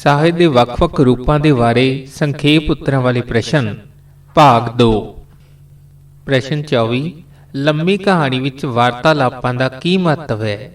ਸਾਹਿਤ ਦੇ ਵੱਖ-ਵੱਖ ਰੂਪਾਂ ਦੇ ਬਾਰੇ ਸੰਖੇਪ ਉੱਤਰਾਂ ਵਾਲੇ ਪ੍ਰਸ਼ਨ ਭਾਗ 2। ਪ੍ਰਸ਼ਨ 24 ਲੰਮੀ ਕਹਾਣੀ ਵਿੱਚ ਵਾਰਤਾਲਾਪਾਂ ਦਾ ਕੀ ਮਹੱਤਵ ਹੈ?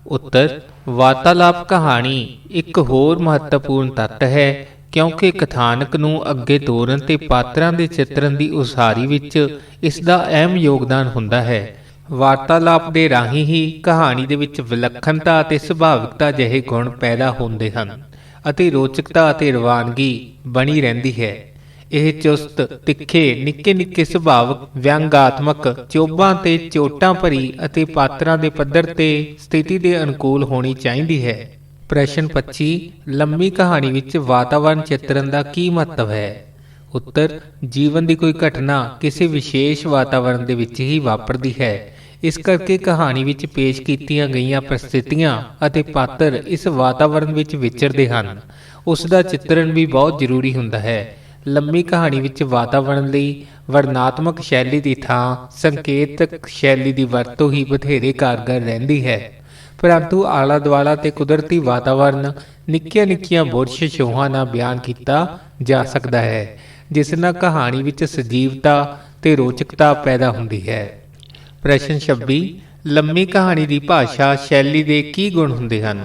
ਉੱਤਰ ਵਾਰਤਾਲਾਪ ਕਹਾਣੀ ਇੱਕ ਹੋਰ ਮਹੱਤਵਪੂਰਨ ਤੱਤ ਹੈ ਕਿਉਂਕਿ ਕਥਾਨਕ ਨੂੰ ਅੱਗੇ ਤੋਰਨ ਤੇ ਪਾਤਰਾਂ ਦੇ ਚਿੱਤਰਨ ਦੀ ਉਸਾਰੀ ਵਿੱਚ ਇਸ ਦਾ ਅਹਿਮ ਯੋਗਦਾਨ ਹੁੰਦਾ ਹੈ। ਵਾਰਤਾਲਾਪ ਦੇ ਰਾਹੀਂ ਹੀ ਕਹਾਣੀ ਦੇ ਵਿੱਚ ਵਿਲੱਖਣਤਾ ਅਤੇ ਸੁਭਾਵਿਕਤਾ ਜਿਹੇ ਗੁਣ ਪੈਦਾ ਹੁੰਦੇ ਹਨ ਅਤੇ ਰੋਚਕਤਾ ਅਤੇ ਰਵਾਨਗੀ ਬਣੀ ਰਹਿੰਦੀ ਹੈ। ਇਹ ਚੁਸਤ, ਤਿੱਖੇ, ਨਿੱਕੇ-ਨਿੱਕੇ ਸੁਭਾਵਕ, ਵਿਅੰਗਾਤਮਕ, ਚੋਭਾਂ ਤੇ ਚੋਟਾਂ ਭਰੀ ਅਤੇ ਪਾਤਰਾਂ ਦੇ ਪੱਧਰ ਤੇ ਸਥਿਤੀ ਦੇ ਅਨੁਕੂਲ ਹੋਣੀ ਚਾਹੀਦੀ ਹੈ। ਪ੍ਰਸ਼ਨ 25 ਲੰਮੀ ਕਹਾਣੀ ਵਿੱਚ ਵਾਤਾਵਰਣ ਚਿੱਤਰਨ ਦਾ ਕੀ ਮਹੱਤਵ ਹੈ? ਉੱਤਰ ਜੀਵਨ ਦੀ ਕੋਈ ਘਟਨਾ ਕਿਸੇ ਵਿਸ਼ੇਸ਼ ਵਾਤਾਵਰਣ ਦੇ ਵਿੱਚ ਹੀ ਵਾਪਰਦੀ ਹੈ। ਇਸ ਕਰਕੇ ਕਹਾਣੀ ਵਿੱਚ ਪੇਸ਼ ਕੀਤੀਆਂ ਗਈਆਂ ਪ੍ਰਸਥਿਤੀਆਂ ਅਤੇ ਪਾਤਰ ਇਸ ਵਾਤਾਵਰਣ ਵਿੱਚ ਵਿਚਰਦੇ ਹਨ। ਉਸ ਦਾ ਚਿੱਤਰਨ ਵੀ ਬਹੁਤ ਜ਼ਰੂਰੀ ਹੁੰਦਾ ਹੈ। ਲੰਮੀ ਕਹਾਣੀ ਵਿੱਚ ਵਾਤਾਵਰਣ ਲਈ ਵਰਣਨਾਤਮਕ ਸ਼ੈਲੀ ਦੀ ਥਾਂ ਸੰਕੇਤਕ ਸ਼ੈਲੀ ਦੀ ਵਰਤੋਂ ਹੀ ਬਥੇਰੇ ਕਾਰਗਰ ਰਹਿੰਦੀ ਹੈ। ਪਰੰਤੂ ਆਲਾ ਦੁਆਲਾ ਤੇ ਕੁਦਰਤੀ ਵਾਤਾਵਰਣ ਨਿੱਕੀਆਂ-ਨਿੱਕੀਆਂ ਬੁਰਸ਼ ਛੋਹਾਂ ਨਾਲ ਬਿਆਨ ਕੀਤਾ ਜਾ ਸਕਦਾ ਹੈ, ਜਿਸ ਨਾਲ ਕਹਾਣੀ ਵਿੱਚ ਸਜੀਵਤਾ ਤੇ ਰੋਚਕਤਾ ਪੈਦਾ ਹੁੰਦੀ ਹੈ। ਪ੍ਰਸ਼ਨ 26 ਲੰਮੀ ਕਹਾਣੀ ਦੀ ਭਾਸ਼ਾ ਸ਼ੈਲੀ ਦੇ ਕੀ ਗੁਣ ਹੁੰਦੇ ਹਨ?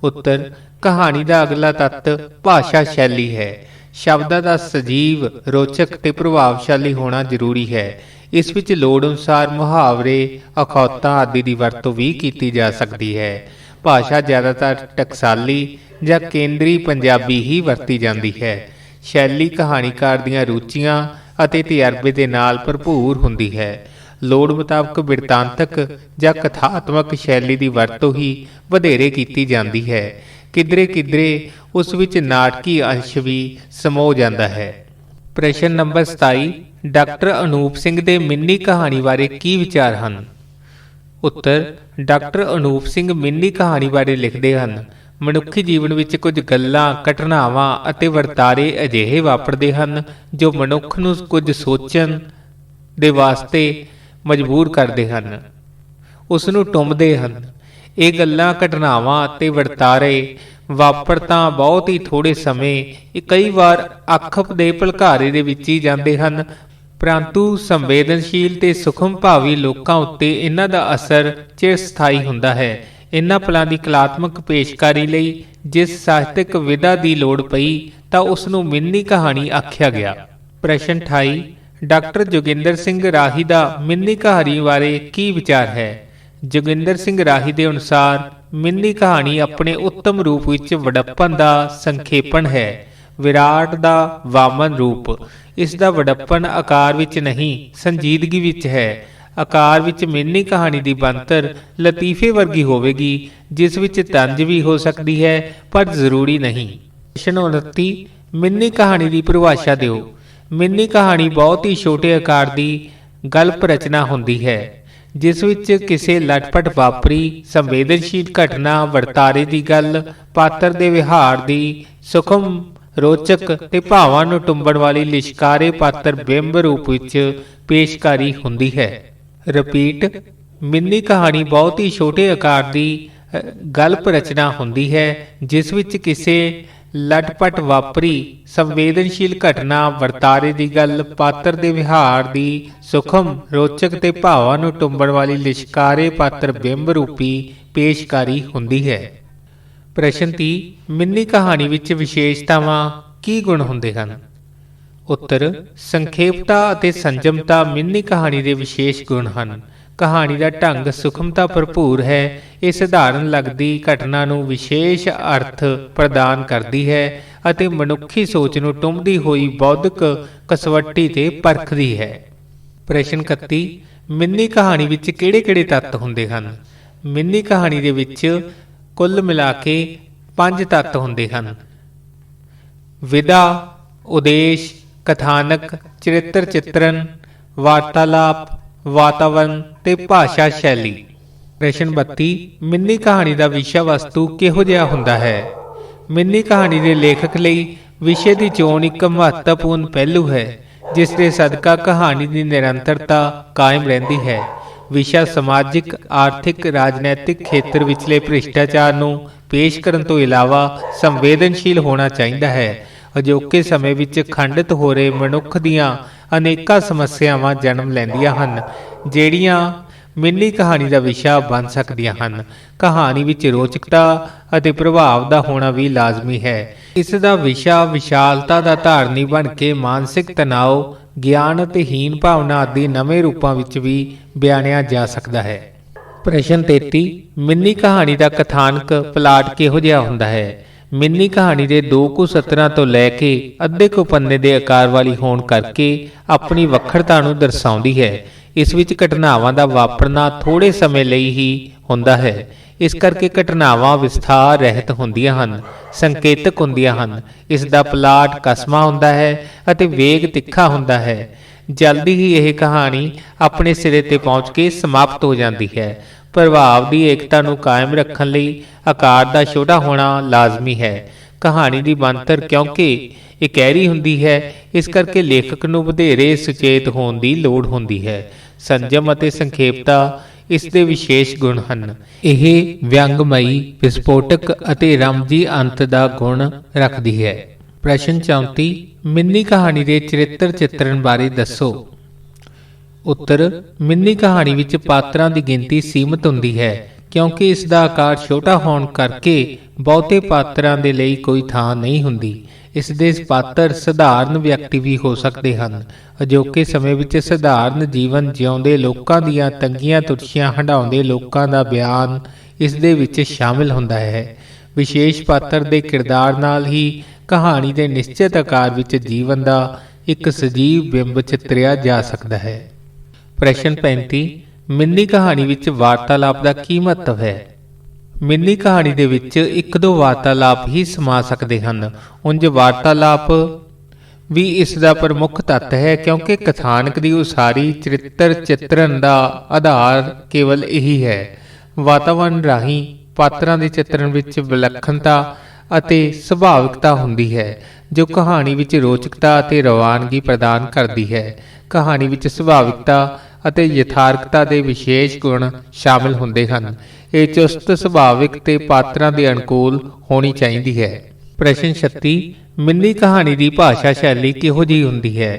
ਉੱਤਰ ਕਹਾਣੀ ਦਾ ਅਗਲਾ ਤੱਤ ਭਾਸ਼ਾ ਸ਼ੈਲੀ ਹੈ। ਸ਼ਬਦਾਂ ਦਾ ਸਜੀਵ, ਰੋਚਕ ਤੇ ਪ੍ਰਭਾਵਸ਼ਾਲੀ ਹੋਣਾ ਜ਼ਰੂਰੀ ਹੈ। ਇਸ ਵਿੱਚ ਲੋੜ ਅਨੁਸਾਰ ਮੁਹਾਵਰੇ, ਅਖੌਤਾਂ ਆਦਿ ਦੀ ਵਰਤੋਂ ਵੀ ਕੀਤੀ ਜਾ ਸਕਦੀ ਹੈ। ਭਾਸ਼ਾ ਜ਼ਿਆਦਾਤਰ ਟਕਸਾਲੀ ਜਾਂ ਕੇਂਦਰੀ ਪੰਜਾਬੀ ਹੀ ਵਰਤੀ ਜਾਂਦੀ ਹੈ। ਸ਼ੈਲੀ ਕਹਾਣੀਕਾਰ ਦੀਆਂ ਰੁਚੀਆਂ ਅਤੇ ਤਜਰਬੇ ਦੇ ਨਾਲ ਭਰਪੂਰ ਹੁੰਦੀ ਹੈ। ਲੋੜ ਮੁਤਾਬਕ ਬਿਰਤਾਂਤਕ ਜਾਂ ਕਥਾਤਮਕ ਸ਼ੈਲੀ ਦੀ ਵਰਤੋਂ ਹੀ ਵਧੇਰੇ ਕੀਤੀ ਜਾਂਦੀ ਹੈ। ਕਿਧਰੇ ਉਸ ਵਿੱਚ ਨਾਟਕੀ ਅੰਸ਼ ਵੀ ਸਮੋ ਜਾਂਦਾ ਹੈ। ਪ੍ਰਸ਼ਨ ਨੰਬਰ 27 ਡਾਕਟਰ ਅਨੂਪ ਸਿੰਘ ਦੇ ਮਿੰਨੀ ਕਹਾਣੀ ਬਾਰੇ ਕੀ ਵਿਚਾਰ ਹਨ? ਉੱਤਰ ਡਾਕਟਰ ਅਨੂਪ ਸਿੰਘ ਮਿੰਨੀ ਕਹਾਣੀ ਬਾਰੇ ਲਿਖਦੇ ਹਨ, ਮਨੁੱਖੀ ਜੀਵਨ ਵਿੱਚ ਕੁਝ ਗੱਲਾਂ, ਘਟਨਾਵਾਂ ਅਤੇ ਵਰਤਾਰੇ ਅਜਿਹੇ ਵਾਪਰਦੇ ਹਨ ਜੋ ਮਨੁੱਖ ਨੂੰ ਕੁਝ ਸੋਚਣ ਦੇ ਵਾਸਤੇ ਮਜਬੂਰ ਕਰਦੇ ਹਨ, ਉਸ ਨੂੰ ਟੁੰਬਦੇ ਹਨ। ਇਹ ਗੱਲਾਂ, ਘਟਨਾਵਾਂ ਅਤੇ ਵਰਤਾਰੇ ਵਾਪਰ ਤਾਂ ਬਹੁਤ ਹੀ ਥੋੜੇ ਸਮੇਂ, ਕਈ ਵਾਰ ਅੱਖ ਦੇ ਭਲਕਾਰੇ ਦੇ ਵਿੱਚ ਹੀ ਜਾਂਦੇ ਹਨ, ਪਰੰਤੂ ਸੰਵੇਦਨਸ਼ੀਲ ਤੇ ਸੂਖਮ ਭਾਵੀ ਲੋਕਾਂ ਉੱਤੇ ਇਹਨਾਂ ਦਾ ਅਸਰ ਚਿਰਸਥਾਈ ਹੁੰਦਾ ਹੈ। ਇਹਨਾਂ ਪਲਾਂ ਦੀ ਕਲਾਤਮਕ ਪੇਸ਼ਕਾਰੀ ਲਈ ਜਿਸ ਸਾਹਿਤਕ ਵਿਧਾ ਦੀ ਲੋੜ ਪਈ ਤਾਂ ਉਸ ਨੂੰ ਮਿੰਨੀ ਕਹਾਣੀ ਆਖਿਆ ਗਿਆ। ਪ੍ਰਸ਼ਨ 28 ਡਾਕਟਰ ਜੋਗਿੰਦਰ ਸਿੰਘ ਰਾਹੀ ਦਾ ਮਿੰਨੀ ਕਹਾਣੀ ਬਾਰੇ ਕੀ ਵਿਚਾਰ ਹੈ? ਜੋਗਿੰਦਰ ਸਿੰਘ ਰਾਹੀ ਦੇ ਅਨੁਸਾਰ ਮਿੰਨੀ ਕਹਾਣੀ ਆਪਣੇ ਉੱਤਮ ਰੂਪ ਵਿੱਚ ਵਡੱਪਨ ਦਾ ਸੰਖੇਪਣ ਹੈ, ਵਿਰਾਟ ਦਾ ਵਾਮਨ ਰੂਪ। ਇਸ ਦਾ ਵਡੱਪਨ ਆਕਾਰ ਵਿੱਚ ਨਹੀਂ, ਸੰਜੀਦਗੀ ਵਿੱਚ ਹੈ। ਆਕਾਰ ਵਿੱਚ ਮਿੰਨੀ ਕਹਾਣੀ ਦੀ ਬਣਤਰ ਲਤੀਫੇ ਵਰਗੀ ਹੋਵੇਗੀ, ਜਿਸ ਵਿੱਚ ਤੰਜ ਵੀ ਹੋ ਸਕਦੀ ਹੈ ਪਰ ਜ਼ਰੂਰੀ ਨਹੀਂ। ਪ੍ਰਸ਼ਨ 29 ਮਿੰਨੀ ਕਹਾਣੀ ਦੀ ਪਰਿਭਾਸ਼ਾ ਦਿਓ। ਮਿੰਨੀ ਕਹਾਣੀ ਬਹੁਤ ਹੀ ਛੋਟੇ ਆਕਾਰ ਦੀ ਗਲਪ ਰਚਨਾ ਹੁੰਦੀ ਹੈ, ਜਿਸ ਵਿੱਚ ਕਿਸੇ ਲਟਪਟ ਵਾਪਰੀ ਸੰਵੇਦਨਸ਼ੀਲ ਘਟਨਾ, ਵਰਤਾਰੇ ਦੀ ਗੱਲ, ਪਾਤਰ ਦੇ ਵਿਹਾਰ ਦੀ ਸੂਖਮ, ਰੋਚਕ ਤੇ ਭਾਵਾਂ ਨੂੰ ਟੁੰਬਣ ਵਾਲੀ ਲਿਸ਼ਕਾਰੇ ਪਾਤਰ ਬਿੰਬ ਰੂਪ ਵਿੱਚ ਪੇਸ਼ਕਾਰੀ ਹੁੰਦੀ ਹੈ। ਰਿਪੀਟ ਮਿੰਨੀ ਕਹਾਣੀ ਬਹੁਤ ਹੀ ਛੋਟੇ ਆਕਾਰ ਦੀ ਗਲਪ ਰਚਨਾ ਹੁੰਦੀ ਹੈ, ਜਿਸ ਵਿੱਚ ਕਿਸੇ ਲਟਪਟ ਵਾਪਰੀ ਸੰਵੇਦਨਸ਼ੀਲ ਘਟਨਾ, ਵਰਤਾਰੇ ਦੀ ਗੱਲ, ਪਾਤਰ ਦੇ ਵਿਹਾਰ ਦੀ ਸੂਖਮ, ਰੋਚਕ ਤੇ ਭਾਵਾਂ ਨੂੰ ਟੁੰਬਣ ਵਾਲੀ ਲਿਸ਼ਕਾਰੇ ਪਾਤਰ ਬਿੰਬ ਰੂਪੀ ਪੇਸ਼ਕਾਰੀ ਹੁੰਦੀ ਹੈ। ਪ੍ਰਸ਼ਨ 30 ਮਿੰਨੀ ਕਹਾਣੀ ਵਿੱਚ ਵਿਸ਼ੇਸ਼ਤਾਵਾਂ ਕੀ ਗੁਣ ਹੁੰਦੇ ਹਨ? ਉੱਤਰ ਸੰਖੇਪਤਾ ਅਤੇ ਸੰਜਮਤਾ ਮਿੰਨੀ ਕਹਾਣੀ ਦੇ ਵਿਸ਼ੇਸ਼ ਗੁਣ ਹਨ। ਕਹਾਣੀ ਦਾ ਢੰਗ ਸੂਖਮਤਾ ਭਰਪੂਰ ਹੈ। ਇਹ ਸਧਾਰਨ ਲੱਗਦੀ ਘਟਨਾ ਨੂੰ ਵਿਸ਼ੇਸ਼ ਅਰਥ ਪ੍ਰਦਾਨ ਕਰਦੀ ਹੈ ਅਤੇ ਮਨੁੱਖੀ ਸੋਚ ਨੂੰ ਟੁੰਬਦੀ ਹੋਈ ਬੌਧਿਕ ਕਸਵੱਟੀ ਤੇ ਪਰਖਦੀ ਹੈ। ਪ੍ਰਸ਼ਨ 31 ਮਿੰਨੀ ਕਹਾਣੀ ਵਿੱਚ ਕਿਹੜੇ-ਕਿਹੜੇ ਤੱਤ ਹੁੰਦੇ ਹਨ? ਮਿੰਨੀ ਕਹਾਣੀ ਦੇ ਵਿੱਚ ਕੁੱਲ ਮਿਲਾ ਕੇ 5 ਤੱਤ ਹੁੰਦੇ ਹਨ: ਵਿਧਾ, ਉਦੇਸ਼, ਕਥਾਨਕ, ਚਰਿੱਤਰ ਚਿੱਤਰਨ, ਵਾਰਤਾਲਾਪ, ਵਾਤਾਵਰਣ ਤੇ ਭਾਸ਼ਾ ਸ਼ੈਲੀ। ਪ੍ਰਸ਼ਨ 32 ਮਿੰਨੀ ਕਹਾਣੀ ਦਾ ਵਿਸ਼ਾ ਵਸਤੂ ਕਿਹੋ ਜਿਹਾ ਹੁੰਦਾ ਹੈ? ਮਿੰਨੀ ਕਹਾਣੀ ਦੇ ਲੇਖਕ ਲਈ ਵਿਸ਼ੇ ਦੀ ਚੋਣ ਇੱਕ ਮਹੱਤਵਪੂਰਨ ਪਹਿਲੂ ਹੈ, ਜਿਸ ਦੇ ਸਦਕਾ ਕਹਾਣੀ ਦੀ ਨਿਰੰਤਰਤਾ ਕਾਇਮ ਰਹਿੰਦੀ ਹੈ। ਵਿਸ਼ਾ ਸਮਾਜਿਕ, ਆਰਥਿਕ, ਰਾਜਨੈਤਿਕ ਖੇਤਰ ਵਿਚਲੇ ਭ੍ਰਿਸ਼ਟਾਚਾਰ ਨੂੰ ਪੇਸ਼ ਕਰਨ ਤੋਂ ਇਲਾਵਾ ਸੰਵੇਦਨਸ਼ੀਲ ਹੋਣਾ ਚਾਹੀਦਾ ਹੈ। ਅਜੋਕੇ ਸਮੇਂ ਵਿੱਚ ਖੰਡਿਤ ਹੋ ਰਹੇ ਮਨੁੱਖ ਦੀਆਂ ਅਨੇਕਾਂ ਸਮੱਸਿਆਵਾਂ ਜਨਮ ਲੈਂਦੀਆਂ ਹਨ, ਜਿਹੜੀਆਂ ਮਿੰਨੀ ਕਹਾਣੀ ਦਾ ਵਿਸ਼ਾ ਬਣ ਸਕਦੀਆਂ ਹਨ। ਕਹਾਣੀ ਵਿੱਚ ਰੋਚਕਤਾ ਅਤੇ ਪ੍ਰਭਾਵ ਦਾ ਹੋਣਾ ਵੀ ਲਾਜ਼ਮੀ ਹੈ। ਇਸ ਦਾ ਵਿਸ਼ਾ ਵਿਸ਼ਾਲਤਾ ਦਾ ਧਾਰਨੀ ਬਣ ਕੇ ਮਾਨਸਿਕ ਤਣਾਅ, ਗਿਆਨ ਅਤੇ ਹੀਨ ਭਾਵਨਾ ਆਦਿ ਨਵੇਂ ਰੂਪਾਂ ਵਿੱਚ ਵੀ ਬਿਆਨਿਆ ਜਾ ਸਕਦਾ ਹੈ। ਪ੍ਰਸ਼ਨ 33, ਮਿੰਨੀ ਕਹਾਣੀ ਦਾ ਕਥਾਨਕ ਪਲਾਟ ਕਿਹੋ ਜਿਹਾ ਹੁੰਦਾ ਹੈ? ਮਿੰਨੀ ਕਹਾਣੀ ਦੇ 2 ਕੁ ਸਤਰਾਂ ਤੋਂ ਲੈ ਕੇ ਅੱਧੇ ਕੁ ਪੰਨੇ ਦੇ ਆਕਾਰ ਵਾਲੀ ਹੋਣ ਕਰਕੇ ਆਪਣੀ ਵੱਖਰਤਾ ਨੂੰ ਦਰਸਾਉਂਦੀ ਹੈ। ਇਸ ਵਿੱਚ ਘਟਨਾਵਾਂ ਦਾ ਵਾਪਰਨਾ ਥੋੜੇ ਸਮੇਂ ਲਈ ਹੀ ਹੁੰਦਾ ਹੈ। ਇਸ ਕਰਕੇ ਘਟਨਾਵਾਂ ਵਿਸਥਾਰ ਰਹਿਤ ਹੁੰਦੀਆਂ ਹਨ, ਸੰਕੇਤਕ ਹੁੰਦੀਆਂ ਹਨ। ਇਸ ਦਾ ਪਲਾਟ ਕਸਮਾ ਹੁੰਦਾ ਹੈ ਅਤੇ ਵੇਗ ਤਿੱਖਾ ਹੁੰਦਾ ਹੈ। ਜਲਦੀ ਹੀ ਇਹ ਕਹਾਣੀ ਆਪਣੇ ਸਿਰੇ ਤੇ ਪਹੁੰਚ ਕੇ ਸਮਾਪਤ ਹੋ ਜਾਂਦੀ ਹੈ। ਪ੍ਰਭਾਵ ਦੀ ਏਕਤਾ ਨੂੰ ਕਾਇਮ ਰੱਖਣ ਲਈ ਆਕਾਰ ਦਾ ਛੋਟਾ ਹੋਣਾ ਲਾਜ਼ਮੀ ਹੈ। ਕਹਾਣੀ ਦੀ ਬਣਤਰ ਕਿਉਂਕਿ ਇਕਹਿਰੀ ਹੁੰਦੀ ਹੈ, ਇਸ ਕਰਕੇ ਲੇਖਕ ਨੂੰ ਵਧੇਰੇ ਸੁਚੇਤ ਹੋਣ ਦੀ ਲੋੜ ਹੁੰਦੀ ਹੈ। ਸੰਜਮ ਅਤੇ ਸੰਖੇਪਤਾ ਇਸ ਦੇ ਵਿਸ਼ੇਸ਼ ਗੁਣ ਹਨ। ਇਹ ਵਿਅੰਗਮਈ, ਵਿਸਫੋਟਕ ਅਤੇ ਰਮਜੀ ਅੰਤ ਦਾ ਗੁਣ ਰੱਖਦੀ ਹੈ। ਪ੍ਰਸ਼ਨ 34, ਮਿੰਨੀ ਕਹਾਣੀ ਦੇ ਚਰਿੱਤਰ ਚਿੱਤਰਣ ਬਾਰੇ ਦੱਸੋ। ਉੱਤਰ, ਮਿੰਨੀ ਕਹਾਣੀ ਵਿੱਚ ਪਾਤਰਾਂ ਦੀ ਗਿਣਤੀ ਸੀਮਤ ਹੁੰਦੀ ਹੈ, ਕਿਉਂਕਿ ਇਸ ਦਾ ਆਕਾਰ ਛੋਟਾ ਹੋਣ ਕਰਕੇ ਬਹੁਤੇ ਪਾਤਰਾਂ ਦੇ ਲਈ ਕੋਈ ਥਾਂ ਨਹੀਂ ਹੁੰਦੀ। ਇਸ ਦੇ ਪਾਤਰ ਸਧਾਰਨ ਵਿਅਕਤੀ ਵੀ ਹੋ ਸਕਦੇ ਹਨ। ਅਜੋਕੇ ਸਮੇਂ ਵਿੱਚ ਸਧਾਰਨ ਜੀਵਨ ਜਿਉਂਦੇ ਲੋਕਾਂ ਦੀਆਂ ਤੰਗੀਆਂ ਤੁਰਸ਼ੀਆਂ ਹੰਢਾਉਂਦੇ ਲੋਕਾਂ ਦਾ ਬਿਆਨ ਇਸ ਦੇ ਵਿੱਚ ਸ਼ਾਮਿਲ ਹੁੰਦਾ ਹੈ। ਵਿਸ਼ੇਸ਼ ਪਾਤਰ ਦੇ ਕਿਰਦਾਰ ਨਾਲ ਹੀ ਕਹਾਣੀ ਦੇ ਨਿਸ਼ਚਿਤ ਆਕਾਰ ਵਿੱਚ ਜੀਵਨ ਦਾ ਇੱਕ ਸਜੀਵ ਬਿੰਬ ਚਿੱਤਰਿਆ ਜਾ ਸਕਦਾ ਹੈ। ਪ੍ਰਸ਼ਨ 35, ਮਿੰਨੀ ਕਹਾਣੀ ਵਿੱਚ ਵਾਰਤਾਲਾਪ ਦਾ ਕੀ ਮਹੱਤਵ ਹੈ? ਮਿੰਨੀ ਕਹਾਣੀ ਦੇ ਵਿੱਚ 1-2 ਵਾਰਤਾਲਾਪ ਹੀ ਸਮਾ ਸਕਦੇ ਹਨ। ਉਂਝ ਵਾਰਤਾਲਾਪ ਵੀ ਇਸ ਦਾ ਪ੍ਰਮੁੱਖ ਤੱਤ ਹੈ, ਕਿਉਂਕਿ ਕਥਾਨਕ ਦੀ ਉਸਾਰੀ ਚਰਿੱਤਰ ਚਿੱਤਰਨ ਦਾ ਆਧਾਰ ਕੇਵਲ ਇਹੀ ਹੈ। ਵਾਤਾਵਰਣ ਰਾਹੀਂ ਪਾਤਰਾਂ ਦੇ ਚਿੱਤਰਨ ਵਿੱਚ ਵਿਲੱਖਣਤਾ ਅਤੇ ਸੁਭਾਵਿਕਤਾ ਹੁੰਦੀ ਹੈ, ਜੋ ਕਹਾਣੀ ਵਿੱਚ ਰੋਚਕਤਾ ਅਤੇ ਰਵਾਨਗੀ ਪ੍ਰਦਾਨ ਕਰਦੀ ਹੈ। ਕਹਾਣੀ ਵਿੱਚ ਸੁਭਾਵਿਕਤਾ ਅਤੇ ਯਥਾਰਥਕਤਾ ਦੇ ਵਿਸ਼ੇਸ਼ ਗੁਣ ਸ਼ਾਮਿਲ ਹੁੰਦੇ ਹਨ। ਇਹ ਚੁਸਤ, ਸੁਭਾਵਿਕ ਤੇ ਪਾਤਰਾਂ ਦੇ ਅਨੁਕੂਲ ਹੋਣੀ ਚਾਹੀਦੀ ਹੈ। ਪ੍ਰਸ਼ਨ 36, ਮਿੰਨੀ ਕਹਾਣੀ ਦੀ ਭਾਸ਼ਾ ਸ਼ੈਲੀ ਕਿਹੋ ਜਿਹੀ ਹੁੰਦੀ ਹੈ?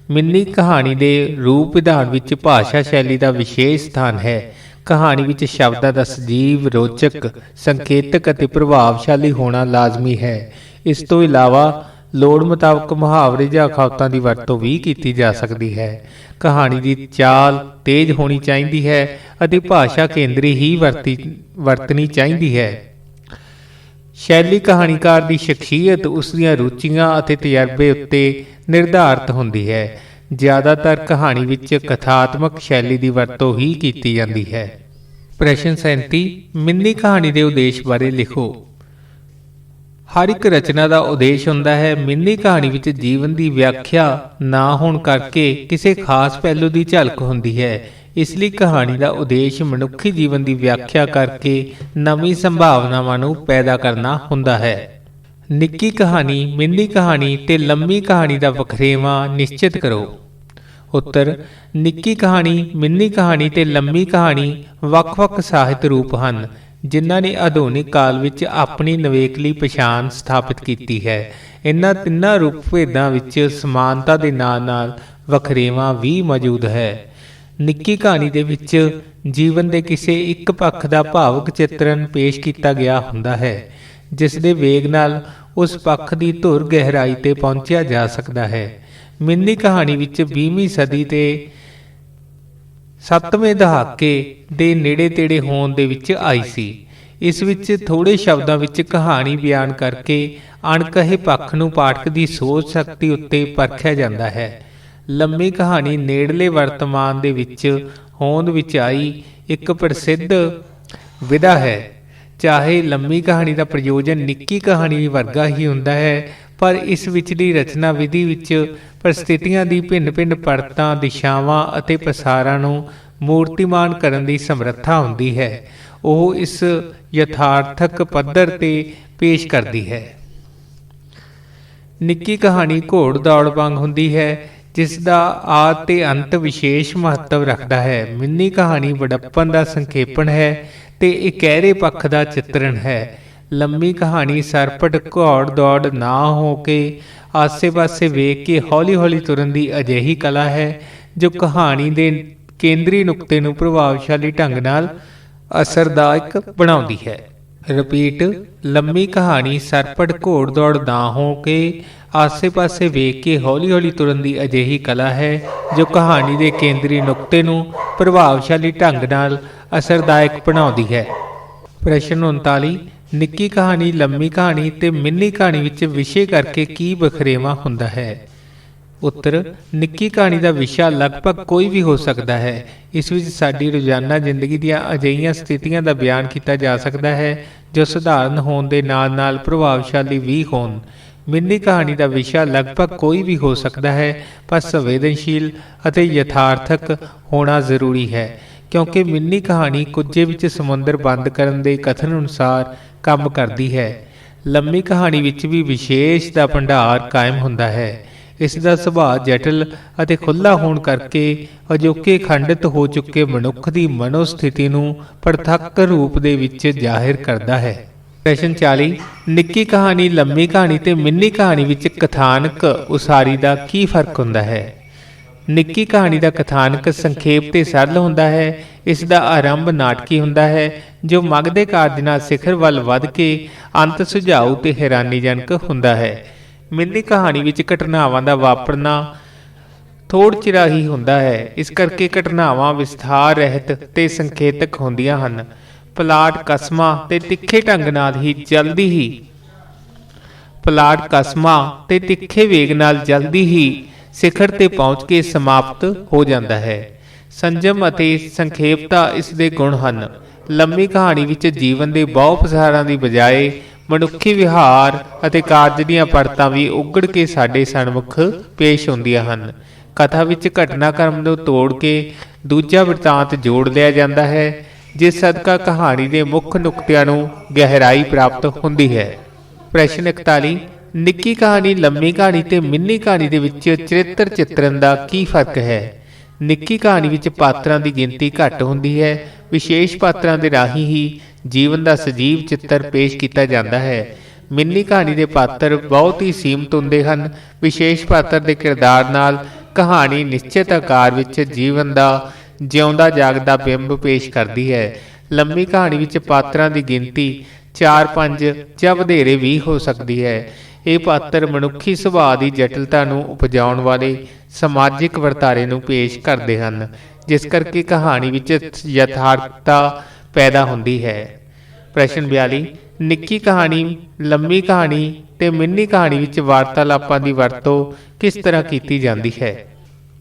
ਮਿੰਨੀ ਕਹਾਣੀ ਦੇ ਰੂਪ ਵਿਧਾਨ ਵਿੱਚ ਭਾਸ਼ਾ ਸ਼ੈਲੀ ਦਾ ਵਿਸ਼ੇਸ਼ ਸਥਾਨ ਹੈ। ਕਹਾਣੀ ਵਿੱਚ ਸ਼ਬਦਾਂ ਦਾ ਸਜੀਵ, ਰੋਚਕ, ਸੰਕੇਤਕ ਅਤੇ ਪ੍ਰਭਾਵਸ਼ਾਲੀ ਹੋਣਾ ਲਾਜ਼ਮੀ ਹੈ। ਇਸ ਤੋਂ ਇਲਾਵਾ ਲੋੜ ਮੁਤਾਬਕ ਮੁਹਾਵਰੇ ਜਾਂ ਅਖਾਉਤਾਂ ਦੀ ਵਰਤੋਂ ਵੀ ਕੀਤੀ ਜਾ ਸਕਦੀ ਹੈ। ਕਹਾਣੀ ਦੀ ਚਾਲ ਤੇਜ਼ ਹੋਣੀ ਚਾਹੀਦੀ ਹੈ ਅਤੇ ਭਾਸ਼ਾ ਕੇਂਦਰੀ ਹੀ ਵਰਤਣੀ ਚਾਹੀਦੀ ਹੈ। ਸ਼ੈਲੀ ਕਹਾਣੀਕਾਰ ਦੀ ਸ਼ਖਸੀਅਤ, ਉਸ ਦੀਆਂ ਰੁਚੀਆਂ ਅਤੇ ਤਜਰਬੇ ਉੱਤੇ ਨਿਰਧਾਰਤ ਹੁੰਦੀ ਹੈ। ਜ਼ਿਆਦਾਤਰ ਕਹਾਣੀ ਵਿੱਚ ਕਥਾਤਮਕ ਸ਼ੈਲੀ ਦੀ ਵਰਤੋਂ ਹੀ ਕੀਤੀ ਜਾਂਦੀ ਹੈ। ਪ੍ਰਸ਼ਨ 37, ਮਿੰਨੀ ਕਹਾਣੀ ਦੇ ਉਦੇਸ਼ ਬਾਰੇ ਲਿਖੋ। ਹਰ ਇੱਕ ਰਚਨਾ ਦਾ ਉਦੇਸ਼ ਹੁੰਦਾ ਹੈ। ਮਿੰਨੀ ਕਹਾਣੀ ਵਿੱਚ ਜੀਵਨ ਦੀ ਵਿਆਖਿਆ ਨਾ ਹੋਣ ਕਰਕੇ ਕਿਸੇ ਖਾਸ ਪਹਿਲੂ ਦੀ ਝਲਕ ਹੁੰਦੀ ਹੈ। ਇਸ ਲਈ ਕਹਾਣੀ ਦਾ ਉਦੇਸ਼ ਮਨੁੱਖੀ ਜੀਵਨ ਦੀ ਵਿਆਖਿਆ ਕਰਕੇ ਨਵੀਂ ਸੰਭਾਵਨਾਵਾਂ ਨੂੰ ਪੈਦਾ ਕਰਨਾ ਹੁੰਦਾ ਹੈ। ਨਿੱਕੀ ਕਹਾਣੀ, ਮਿੰਨੀ ਕਹਾਣੀ ਤੇ ਲੰਮੀ ਕਹਾਣੀ ਦਾ ਵਖਰੇਵਾਂ ਨਿਸ਼ਚਿਤ ਕਰੋ। ਉੱਤਰ, ਨਿੱਕੀ ਕਹਾਣੀ, ਮਿੰਨੀ ਕਹਾਣੀ ਤੇ ਲੰਮੀ ਕਹਾਣੀ ਵੱਖ-ਵੱਖ ਸਾਹਿਤ ਰੂਪ ਹਨ, ਜਿਨ੍ਹਾਂ ਨੇ ਆਧੁਨਿਕ ਕਾਲ ਵਿੱਚ ਆਪਣੀ ਨਿਵੇਕਲੀ ਪਛਾਣ ਸਥਾਪਿਤ ਕੀਤੀ ਹੈ। ਇਹਨਾਂ ਤਿੰਨਾਂ ਰੂਪ ਭੇਦਾਂ ਵਿੱਚ ਸਮਾਨਤਾ ਦੇ ਨਾਲ-ਨਾਲ ਵਖਰੇਵਾਂ ਵੀ ਮੌਜੂਦ ਹੈ। ਨਿੱਕੀ ਕਹਾਣੀ ਦੇ ਵਿੱਚ ਜੀਵਨ ਦੇ ਕਿਸੇ ਇੱਕ ਪੱਖ ਦਾ ਭਾਵੁਕ ਚਿੱਤਰਣ ਪੇਸ਼ ਕੀਤਾ ਗਿਆ ਹੁੰਦਾ ਹੈ, ਜਿਸ ਦੇ ਵੇਗ ਨਾਲ ਉਸ ਪੱਖ ਦੀ ਧੁਰ ਗਹਿਰਾਈ ਤੇ ਪਹੁੰਚਿਆ ਜਾ ਸਕਦਾ ਹੈ। ਮਿੰਨੀ ਕਹਾਣੀ ਵਿੱਚ 20ਵੀਂ ਸਦੀ ਤੇ 7ਵੇਂ ਦਹਾਕੇ ਦੇ ਨੇੜੇ ਤੇੜੇ ਹੋਣ ਦੇ ਵਿੱਚ ਆਈ ਸੀ। ਇਸ ਵਿੱਚ ਥੋੜੇ ਸ਼ਬਦਾਂ ਵਿੱਚ ਕਹਾਣੀ ਬਿਆਨ ਕਰਕੇ ਅਣਕਹੇ ਪੱਖ ਨੂੰ ਪਾਠਕ ਦੀ ਸੋਚ ਸ਼ਕਤੀ ਉੱਤੇ ਪਰਖਿਆ ਜਾਂਦਾ ਹੈ। ਲੰਮੀ ਕਹਾਣੀ ਨੇੜਲੇ ਵਰਤਮਾਨ ਦੇ ਵਿੱਚ ਹੋਂਦ ਵਿੱਚ ਆਈ ਇੱਕ ਪ੍ਰਸਿੱਧ ਵਿਧਾ ਹੈ। ਚਾਹੇ ਲੰਮੀ ਕਹਾਣੀ ਦਾ ਪ੍ਰਯੋਜਨ ਨਿੱਕੀ ਕਹਾਣੀ ਵਰਗਾ ਹੀ ਹੁੰਦਾ ਹੈ, ਪਰ ਇਸ ਵਿਚਲੀ ਰਚਨਾ ਵਿਧੀ ਵਿੱਚ ਪਰਿਸਥਿਤੀਆਂ ਦੀ ਭਿੰਨ-ਭਿੰਨ ਪਰਤਾਂ, ਦਿਸ਼ਾਵਾਂ ਅਤੇ ਪਸਾਰਾਂ ਨੂੰ ਮੂਰਤੀਮਾਨ ਕਰਨ ਦੀ ਸਮਰੱਥਾ ਹੁੰਦੀ ਹੈ। ਉਹ ਇਸ ਯਥਾਰਥਕ ਪੱਧਰ ਤੇ ਪੇਸ਼ ਕਰਦੀ ਹੈ। ਨਿੱਕੀ ਕਹਾਣੀ ਘੋੜ ਦੌੜ ਵਾਂਗ ਹੁੰਦੀ ਹੈ, ਜਿਸ ਦਾ ਆਦਿ ਤੇ ਅੰਤ ਵਿਸ਼ੇਸ਼ ਮਹੱਤਵ ਰੱਖਦਾ ਹੈ। ਮਿੰਨੀ ਕਹਾਣੀ ਵਡੱਪਨ ਦਾ ਸੰਖੇਪਣ ਹੈ ਤੇ ਇਕਹਿਰੇ ਪੱਖ ਦਾ ਚਿੱਤਰਣ ਹੈ। ਲੰਮੀ ਕਹਾਣੀ ਸਰਪਟ ਘੋੜ ਦੌੜ ਨਾ ਹੋ ਕੇ ਆਸੇ-ਪਾਸੇ ਵੇਖ ਕੇ ਹੌਲੀ-ਹੌਲੀ ਤੁਰਨ ਦੀ ਅਜਿਹੀ ਕਲਾ ਹੈ ਜੋ ਕਹਾਣੀ ਦੇ ਕੇਂਦਰੀ ਨੁਕਤੇ ਨੂੰ ਪ੍ਰਭਾਵਸ਼ਾਲੀ ਢੰਗ ਨਾਲ ਅਸਰਦਾਇਕ ਬਣਾਉਂਦੀ ਹੈ। ਰਿਪੀਟ, ਲੰਮੀ ਕਹਾਣੀ ਸਰਪਟ ਘੋੜ ਦੌੜ ਨਾ ਹੋ ਕੇ ਆਸੇ-ਪਾਸੇ ਵੇਖ ਕੇ ਹੌਲੀ-ਹੌਲੀ ਤੁਰਨ ਦੀ ਅਜਿਹੀ ਕਲਾ ਹੈ ਜੋ ਕਹਾਣੀ ਦੇ ਕੇਂਦਰੀ ਨੁਕਤੇ ਨੂੰ ਪ੍ਰਭਾਵਸ਼ਾਲੀ ਢੰਗ ਨਾਲ ਅਸਰਦਾਇਕ ਬਣਾਉਂਦੀ ਹੈ। ਪ੍ਰਸ਼ਨ 39, ਨਿੱਕੀ ਕਹਾਣੀ, ਲੰਮੀ ਕਹਾਣੀ ਤੇ ਮਿੰਨੀ ਕਹਾਣੀ ਵਿੱਚ ਵਿਸ਼ੇ ਕਰਕੇ ਕੀ ਵਖਰੇਵਾਂ ਹੁੰਦਾ ਹੈ? ਉੱਤਰ, ਨਿੱਕੀ ਕਹਾਣੀ ਦਾ ਵਿਸ਼ਾ ਲਗਭਗ ਕੋਈ ਵੀ ਹੋ ਸਕਦਾ ਹੈ। ਇਸ ਵਿੱਚ ਸਾਡੀ ਰੋਜ਼ਾਨਾ ਜ਼ਿੰਦਗੀ ਦੀਆਂ ਅਜਿਹੀਆਂ ਸਥਿਤੀਆਂ ਦਾ ਬਿਆਨ ਕੀਤਾ ਜਾ ਸਕਦਾ ਹੈ ਜੋ ਸਧਾਰਨ ਹੋਣ ਦੇ ਨਾਲ-ਨਾਲ ਪ੍ਰਭਾਵਸ਼ਾਲੀ ਵੀ ਹੋਣ। ਮਿੰਨੀ ਕਹਾਣੀ ਦਾ ਵਿਸ਼ਾ ਲਗਭਗ ਕੋਈ ਵੀ ਹੋ ਸਕਦਾ ਹੈ, ਪਰ ਸੰਵੇਦਨਸ਼ੀਲ ਅਤੇ ਯਥਾਰਥਕ ਹੋਣਾ ਜ਼ਰੂਰੀ ਹੈ, ਕਿਉਂਕਿ ਮਿੰਨੀ ਕਹਾਣੀ ਕੁੱਜੇ ਵਿੱਚ ਸਮੁੰਦਰ ਬੰਦ ਕਰਨ ਦੇ ਕਥਨ ਅਨੁਸਾਰ ਕੰਮ ਕਰਦੀ ਹੈ। ਲੰਮੀ ਕਹਾਣੀ ਵਿੱਚ ਵੀ ਵਿਸ਼ੇਸ਼ ਦਾ ਭੰਡਾਰ ਕਾਇਮ ਹੁੰਦਾ ਹੈ। ਇਸ ਦਾ ਸੁਭਾਅ ਜਟਿਲ ਅਤੇ ਖੁੱਲ੍ਹਾ ਹੋਣ ਕਰਕੇ ਅਜੋਕੇ ਖੰਡਿਤ ਹੋ ਚੁੱਕੇ ਮਨੁੱਖ ਦੀ ਮਨੋਸਥਿਤੀ ਨੂੰ ਪ੍ਰਤੱਖ ਰੂਪ ਦੇ ਵਿੱਚ ਜ਼ਾਹਿਰ ਕਰਦਾ ਹੈ। ਪ੍ਰਸ਼ਨ 40, ਨਿੱਕੀ ਕਹਾਣੀ, ਲੰਮੀ ਕਹਾਣੀ ਤੇ ਮਿੰਨੀ ਕਹਾਣੀ ਵਿੱਚ ਕਥਾਨਕ ਉਸਾਰੀ ਦਾ ਕੀ ਫਰਕ ਹੁੰਦਾ ਹੈ? ਨਿੱਕੀ ਕਹਾਣੀ ਦਾ ਕਥਾਨਕ ਸੰਖੇਪ ਤੇ ਸਰਲ ਹੁੰਦਾ ਹੈ। ਇਸ ਦਾ ਆਰੰਭ ਨਾਟਕੀ ਹੁੰਦਾ ਹੈ ਜੋ ਮੱਗ ਦੇ ਕਾਰਜ ਨਾਲ ਸਿਖਰ ਵੱਲ ਵੱਧ ਕੇ ਅੰਤ ਸੁਝਾਊ ਤੇ ਹੈਰਾਨੀਜਨਕ ਹੁੰਦਾ ਹੈ। ਮਿੰਨੀ ਕਹਾਣੀ ਵਿੱਚ ਘਟਨਾਵਾਂ ਦਾ ਵਾਪਰਨਾ ਥੋੜ੍ਹ ਚਿਰ ਹੀ ਹੁੰਦਾ ਹੈ, ਇਸ ਕਰਕੇ ਘਟਨਾਵਾਂ ਵਿਸਥਾਰ ਰਹਿਤ ਤੇ ਸੰਕੇਤਕ ਹੁੰਦੀਆਂ ਹਨ। ਪਲਾਟ ਕਸਮਾਂ ਤੇ ਤਿੱਖੇ ਵੇਗ ਨਾਲ ਜਲਦੀ ਹੀ ਸਿਖਰ ਤੇ ਪਹੁੰਚ ਕੇ ਸਮਾਪਤ ਹੋ ਜਾਂਦਾ ਹੈ। ਸੰਜਮ ਅਤੇ ਸੰਖੇਪਤਾ ਇਸ ਦੇ ਗੁਣ ਹਨ। ਲੰਮੀ ਕਹਾਣੀ ਵਿੱਚ ਜੀਵਨ ਦੇ ਬਹੁ ਪਸਾਰਾਂ ਦੀ ਬਜਾਏ ਮਨੁੱਖੀ ਵਿਹਾਰ ਅਤੇ ਕਾਰਜ ਦੀਆਂ ਪਰਤਾਂ ਵੀ ਉਘੜ ਕੇ ਸਾਡੇ ਸਨਮੁਖ ਪੇਸ਼ ਹੁੰਦੀਆਂ ਹਨ। ਕਥਾ ਵਿੱਚ ਘਟਨਾਕ੍ਰਮ ਨੂੰ ਤੋੜ ਕੇ ਦੂਜਾ ਬਿਰਤਾਂਤ ਜੋੜ ਲਿਆ ਜਾਂਦਾ ਹੈ, ਜਿਸ ਸਦਕਾ ਕਹਾਣੀ ਦੇ ਮੁੱਖ ਨੁਕਤਿਆਂ ਨੂੰ ਗਹਿਰਾਈ ਪ੍ਰਾਪਤ ਹੁੰਦੀ ਹੈ। ਪ੍ਰਸ਼ਨ 41, ਨਿੱਕੀ ਕਹਾਣੀ, ਲੰਮੀ ਕਹਾਣੀ ਤੇ ਮਿੰਨੀ ਕਹਾਣੀ ਦੇ ਵਿੱਚ ਚਰਿੱਤਰ ਚਿੱਤਰਨ ਦਾ ਕੀ ਫਰਕ ਹੈ? ਨਿੱਕੀ ਕਹਾਣੀ ਵਿੱਚ ਪਾਤਰਾਂ ਦੀ ਗਿਣਤੀ ਘੱਟ ਹੁੰਦੀ ਹੈ। ਵਿਸ਼ੇਸ਼ ਪਾਤਰਾਂ ਦੇ ਰਾਹੀਂ ਹੀ ਜੀਵਨ ਦਾ ਸਜੀਵ ਚਿੱਤਰ ਪੇਸ਼ ਕੀਤਾ ਜਾਂਦਾ ਹੈ। ਮਿੰਨੀ ਕਹਾਣੀ ਦੇ ਪਾਤਰ ਬਹੁਤ ਹੀ ਸੀਮਤ ਹੁੰਦੇ ਹਨ। ਵਿਸ਼ੇਸ਼ ਪਾਤਰ ਦੇ ਕਿਰਦਾਰ ਨਾਲ ਕਹਾਣੀ ਨਿਸ਼ਚਿਤ ਆਕਾਰ ਵਿੱਚ ਜੀਵਨ ਦਾ ਜਿਉਂਦਾ ਜਾਗਦਾ ਬਿੰਬ ਪੇਸ਼ ਕਰਦੀ ਹੈ। ਲੰਮੀ ਕਹਾਣੀ ਵਿੱਚ ਪਾਤਰਾਂ ਦੀ ਗਿਣਤੀ 4-5 ਜਾਂ ਵਧੇਰੇ ਵੀ ਹੋ ਸਕਦੀ ਹੈ। ਇਹ ਪਾਤਰ ਮਨੁੱਖੀ ਸੁਭਾਅ ਦੀ ਜਟਿਲਤਾ ਨੂੰ ਉਪਜਾਉਣ ਵਾਲੇ ਸਮਾਜਿਕ ਵਰਤਾਰੇ ਨੂੰ ਪੇਸ਼ ਕਰਦੇ ਹਨ, ਜਿਸ ਕਰਕੇ ਕਹਾਣੀ ਵਿੱਚ ਯਥਾਰਥਤਾ ਪੈਦਾ ਹੁੰਦੀ ਹੈ। ਪ੍ਰਸ਼ਨ 42, ਨਿੱਕੀ ਕਹਾਣੀ, ਲੰਮੀ ਕਹਾਣੀ ਤੇ ਮਿੰਨੀ ਕਹਾਣੀ ਵਿੱਚ ਵਾਰਤਾਲਾਪਾਂ ਦੀ ਵਰਤੋਂ ਕਿਸ ਤਰ੍ਹਾਂ ਕੀਤੀ ਜਾਂਦੀ ਹੈ?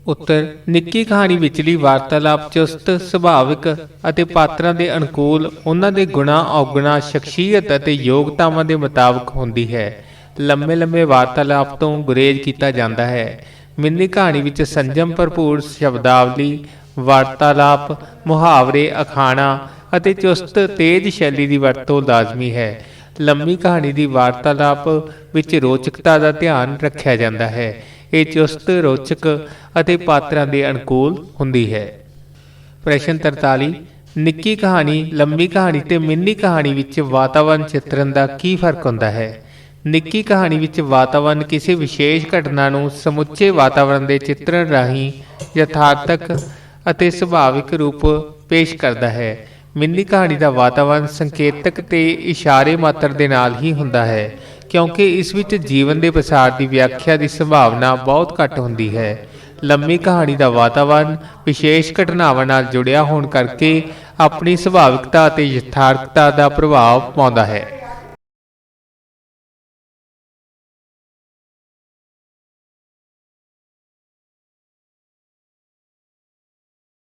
ਉੱਤਰ, ਨਿੱਕੀ ਕਹਾਣੀ ਵਿਚਲੀ ਵਾਰਤਾਲਾਪ ਚੁਸਤ, ਸੁਭਾਵਿਕ ਅਤੇ ਪਾਤਰਾਂ ਦੇ ਅਨੁਕੂਲ ਉਹਨਾਂ ਦੇ ਗੁਣਾਂ ਔਗੁਣਾਂ, ਸ਼ਖਸੀਅਤ ਅਤੇ ਯੋਗਤਾਵਾਂ ਦੇ ਮੁਤਾਬਕ ਹੁੰਦੀ ਹੈ। ਲੰਮੇ ਵਾਰਤਾਲਾਪ ਤੋਂ ਗੁਰੇਜ਼ ਕੀਤਾ ਜਾਂਦਾ ਹੈ। ਮਿੰਨੀ ਕਹਾਣੀ ਵਿੱਚ ਸੰਜਮ ਭਰਪੂਰ ਸ਼ਬਦਾਵਲੀ, ਵਾਰਤਾਲਾਪ, ਮੁਹਾਵਰੇ, ਅਖਾਣਾ ਅਤੇ ਚੁਸਤ ਤੇਜ਼ ਸ਼ੈਲੀ ਦੀ ਵਰਤੋਂ ਲਾਜ਼ਮੀ ਹੈ। ਲੰਮੀ ਕਹਾਣੀ ਦੀ ਵਾਰਤਾਲਾਪ ਵਿੱਚ ਰੋਚਕਤਾ ਦਾ ਧਿਆਨ ਰੱਖਿਆ ਜਾਂਦਾ ਹੈ। ਇਹ ਚੁਸਤ, ਰੋਚਕ ਅਤੇ ਪਾਤਰਾਂ ਦੇ ਅਨੁਕੂਲ ਹੁੰਦੀ ਹੈ। ਪ੍ਰਸ਼ਨ 43, ਨਿੱਕੀ ਕਹਾਣੀ, ਲੰਮੀ ਕਹਾਣੀ ਤੇ ਮਿੰਨੀ ਕਹਾਣੀ ਵਿੱਚ ਵਾਤਾਵਰਣ ਚਿੱਤਰਨ ਦਾ ਕੀ ਫਰਕ ਹੁੰਦਾ ਹੈ? ਨਿੱਕੀ ਕਹਾਣੀ ਵਿੱਚ ਵਾਤਾਵਰਣ ਕਿਸੇ ਵਿਸ਼ੇਸ਼ ਘਟਨਾ ਨੂੰ ਸਮੁੱਚੇ ਵਾਤਾਵਰਣ ਦੇ ਚਿੱਤਰਨ ਰਾਹੀਂ ਯਥਾਰਥਕ ਅਤੇ ਸੁਭਾਵਿਕ ਰੂਪ ਪੇਸ਼ ਕਰਦਾ ਹੈ। ਮਿੰਨੀ ਕਹਾਣੀ ਦਾ ਵਾਤਾਵਰਣ ਸੰਕੇਤਕ ਤੇ ਇਸ਼ਾਰੇ ਮਾਤਰ ਦੇ ਨਾਲ ਹੀ ਹੁੰਦਾ ਹੈ, ਕਿਉਂਕਿ ਇਸ ਵਿੱਚ ਜੀਵਨ ਦੇ ਪਸਾਰ ਦੀ ਵਿਆਖਿਆ ਦੀ ਸੰਭਾਵਨਾ ਬਹੁਤ ਘੱਟ ਹੁੰਦੀ ਹੈ। ਲੰਮੀ ਕਹਾਣੀ ਦਾ ਵਾਤਾਵਰਣ ਵਿਸ਼ੇਸ਼ ਘਟਨਾਵਾਂ ਨਾਲ ਜੁੜਿਆ ਹੋਣ ਕਰਕੇ ਆਪਣੀ ਸੁਭਾਵਿਕਤਾ ਅਤੇ ਯਥਾਰਥਕਤਾ ਦਾ ਪ੍ਰਭਾਵ ਪਾਉਂਦਾ ਹੈ।